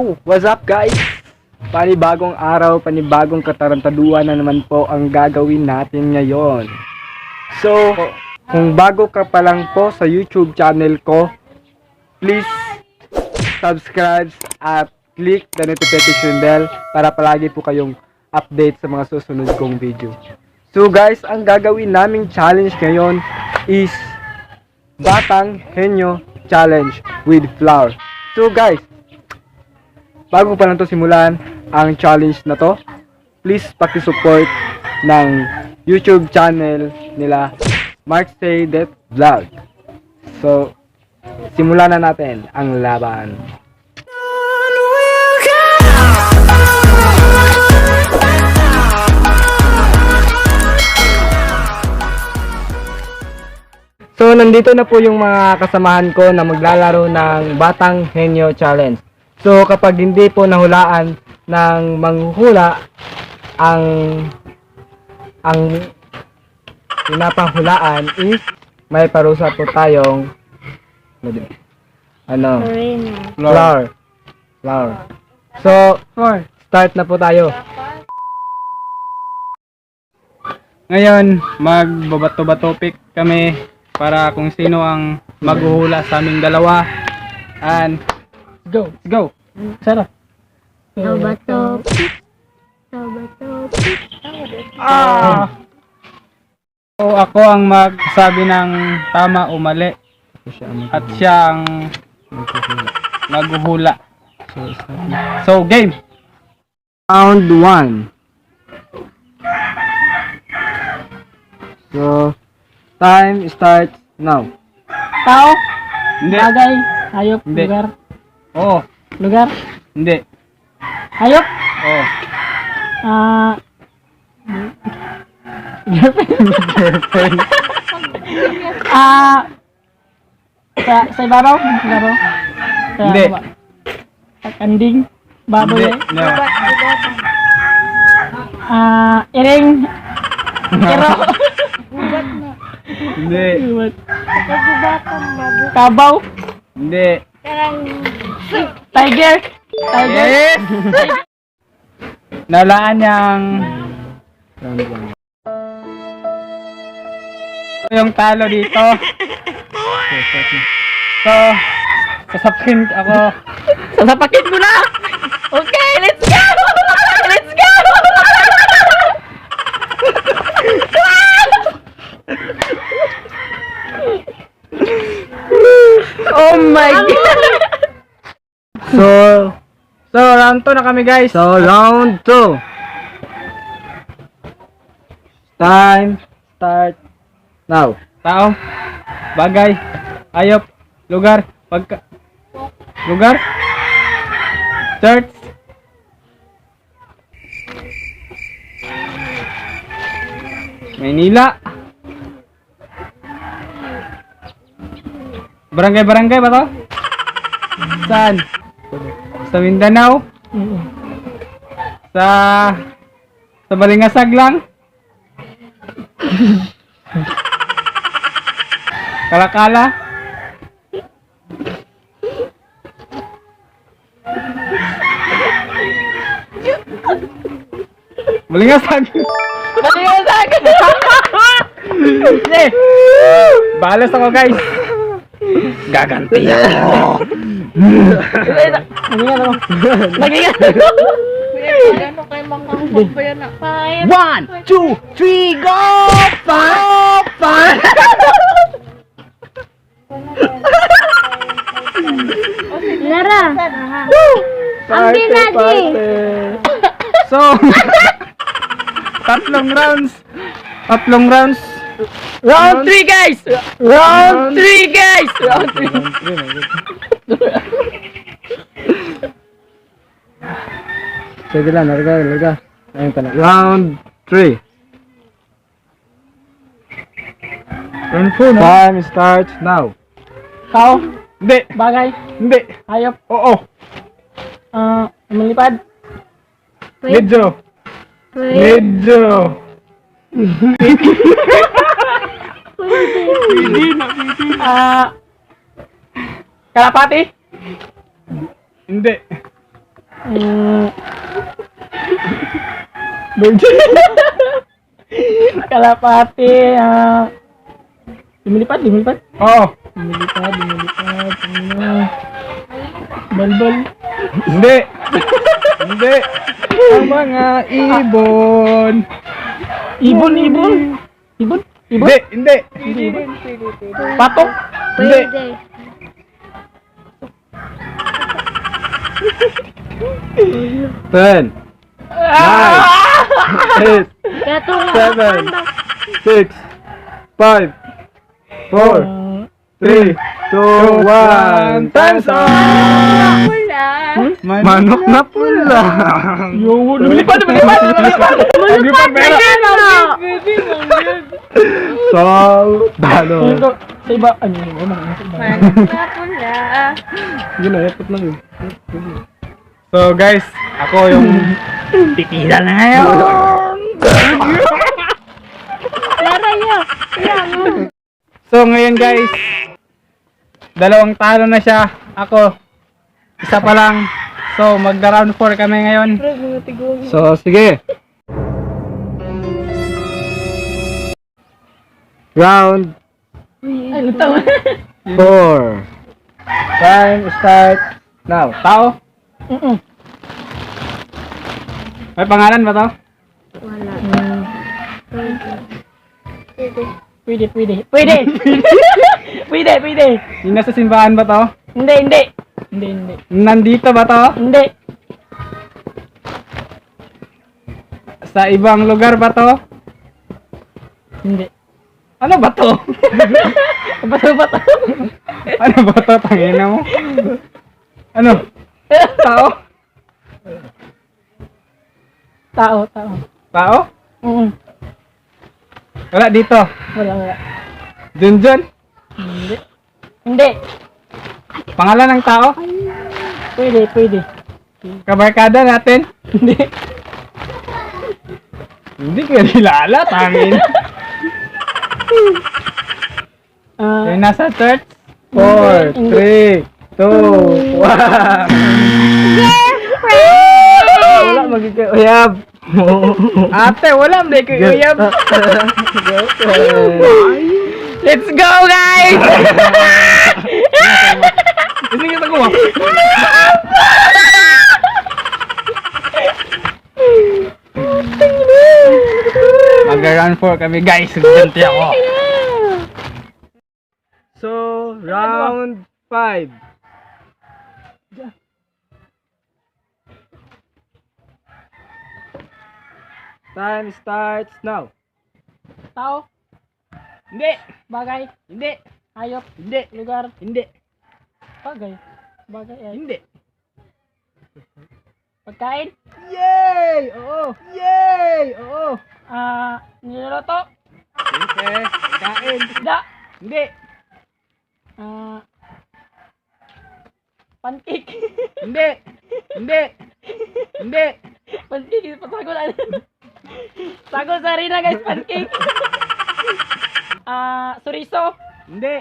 Yo! What's up guys? Panibagong araw, panibagong katarantaduan na naman po ang gagawin natin ngayon. So, kung bago ka pa lang po sa YouTube channel ko, please subscribe at click the notification bell para palagi po kayong update sa mga susunod kong video. So guys, ang gagawin naming challenge ngayon is Batang Henyo Challenge with Flower. So guys, bago pa lang to simulan ang challenge na to, please paki-support ng YouTube channel nila Mark Say That Vlog. So, simulan na natin ang laban. So, nandito na po yung mga kasamahan ko na maglalaro ng Batang Henyo Challenge. So, kapag hindi po nahulaan ng manghuhula, ang pinapanghulaan is may parusa po tayong flower. So, start na po tayo. Ngayon, magbabato-bato pick kami para kung sino ang maghuhula sa aming dalawa. And Go! go! Sarap! Bato. So, ako ang magsabi ng tama o mali. At siya ang maghuhula. So, game! Round 1. So, time starts now. Tao, Hindi. bagay, hayop, Hindi. lugar. Oo. Lugar, Hindi. hayop, Oo. girlfriend. Sa ibabaw, ibabaw. Sa Hindi. baba. Sa kanding, baboy. Hindi. No. Iring, kiro, Hindi. kabaw, Hindi. tiger, Yes! Nalaan niyang Round 1. yung talo dito. So, sasapihin ako. sasapakin mo na! Okay, let's go! Let's go! Oh my God! So round 2 na kami guys. So, round 2. Time start now. Tao, bagay, hayop, lugar, lugar, church, Maynila, barangay ba to? Saan? Sa Mindanao? Sa Balingasag lang? Kalakala? Balingasag? Baliwasag! Hindi! Balas ako guys! Gaganti ako! Nagingan ako. Nagingan ako. Ano kayo manghanggang ba yan? 1, 2, 3, go! Five! Lara. Ang binagi. So, tatlong rounds. Round 3 guys. Round 3 guys. Round 3. Sige lang, larga. Ayun ka na. Round 3. Time starts now. Tao, Hindi! bagay, Hindi! hayop, Oo! lumilipad. Medyo! Kalapati. Hindi! Kalapati, lumilipad. Oo. Lumilipad. Balbal. Hindi. Hindi. Ang mga ibon. Ibon. Hindi. Patok. Hindi. Ten. Nine. Eight. Seven. Six. Five. Four. Three. Two. One. Time's up. Wala. Manok na pula. Lumilipad. Lumilipad pera. So, talo. Sa iba, ano yun? Manok na pula. Yun na, yapot lang yun. So guys, ako yung Tikila na ngayon. So ngayon guys, dalawang talo na siya. Ako, isa pa lang. So magda-round 4 kami ngayon. So sige. Round Ay, lutang. 4. Time start now. Tao? May pangalan ba to? Pwede. Yung nasa simbahan ba to? Hindi. Nandito ba to? Hindi. Sa ibang lugar ba to? Hindi. Ano ba to? Bato. Ano ba to? Tangina mo? Ano? Tao? Tao. Tao? Wala dito. Wala. Junjun? Hindi. Pangalan ng tao? Pwede. Kabarkada natin? Hindi. Hindi ko nilala, tangin. Yung nasa church? 4, 3, 2, 1. Wala magkikuyab. Ate, wala magkikuyab. Let's go, guys! Hindi kita ko. Mag-run 4 kami guys. Ganti ako. So, round 5. Time starts now. Tao, Hindi. bagay, Hindi. hayop, Hindi. lugar, Hindi. bagay. Bagay ay Hindi. pagkain, Yay! Oo. Yay! Oo. niluluto, Siyempre, kain. isda, Hindi. pancake. Hindi. Hindi. Hindi. Pancake, pasagol ano? Sagol sa harina guys, pancake. Suriso, Hindi.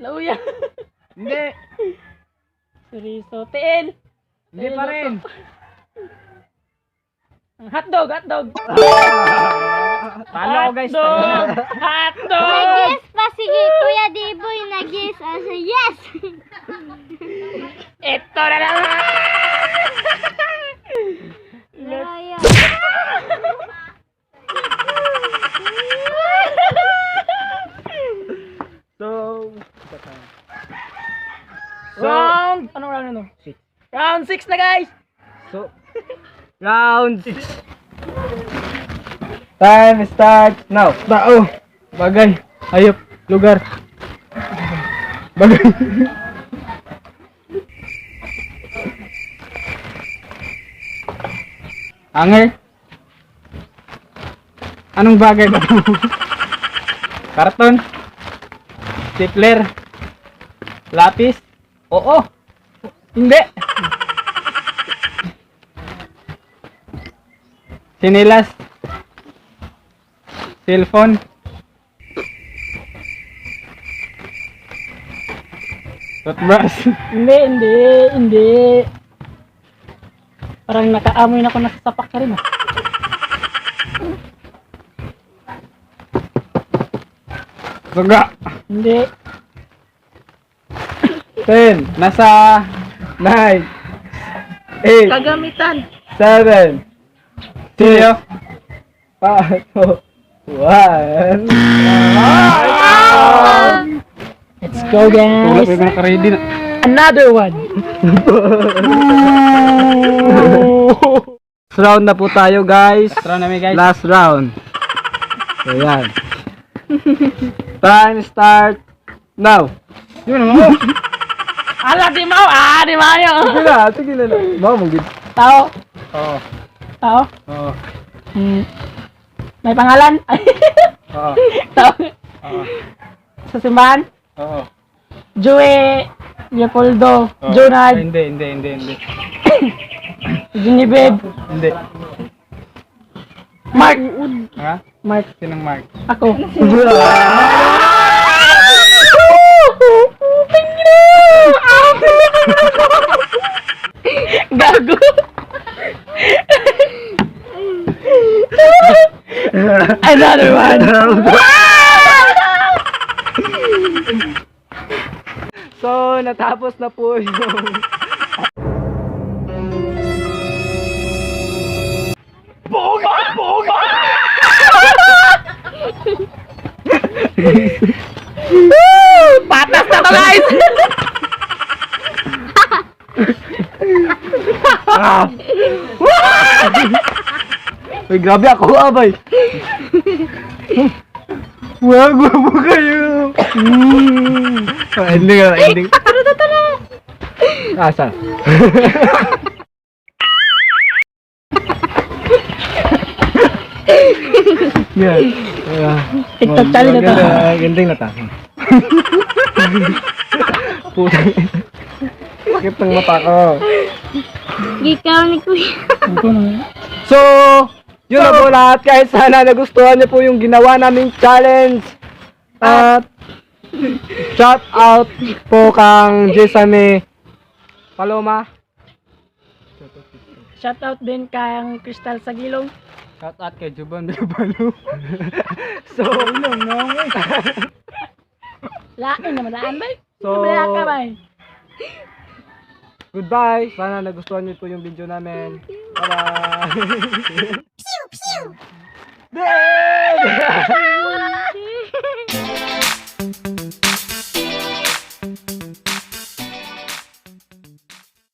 lauya. Hindi. Suriso, tiin. Hindi pa rin. Hotdog. Talo ko guys. Hotdog. Nag-yes pa si Kuya Diboy, nag-yes. Yes! Ito na naman. Laya. Round, anong round na no? Round 6 na guys. So, round 6. Time starts now. Tao. Bagay. Hayop. Lugar. Bagay. Hanger. Anong bagay ba ito? Karton. Stapler. Lapis. Oo. Hindi. Sinilas. Cellphone. Toothbrush. Hindi. Parang nakaamoy na ako nasasapak ka rin ah. Suga. Hindi. 10. Nasa 9. 8. Kagamitan. 7. 6. 5. 1. Let's go Tulad guys. ko naka-ready na. Another one. Last round na po tayo guys. Tara namin guys. Last round. So yan. Time start now. Yun naman. Ala, di mau. Di mau. Sige na. Mau mong gid. Tao. Oo. Tao. Oo. May pangalan? Oo. Tao. Oo. Sa simbahan? Oo. Joey. Leopoldo. Oo. Jonard. Hindi. Genevieve. Hindi. Mark. Ha? Mark. Sinong Mark? Ako. Gago. Another one. So natapos na po yung Patas na to guys. Uy, grabe ako abay. Wag mo kayo. Ending. Asa? Yan. TikTok challenge na to. Ending na ta. Puta. Sakit ng mata ko. Gikaw ni Kuya. So, yun na po lahat guys. Sana nagustuhan niyo po yung ginawa naming challenge. At shout out po kang Jesame Paloma. Shoutout din kang Crystal Sagilong. Shout out kay Juban Bilbalo. So, Lain naman daan ba? So- Wala ka ba? goodbye. Sana nagustuhan niyo po yung video namin. Bye-bye. Pew, pew.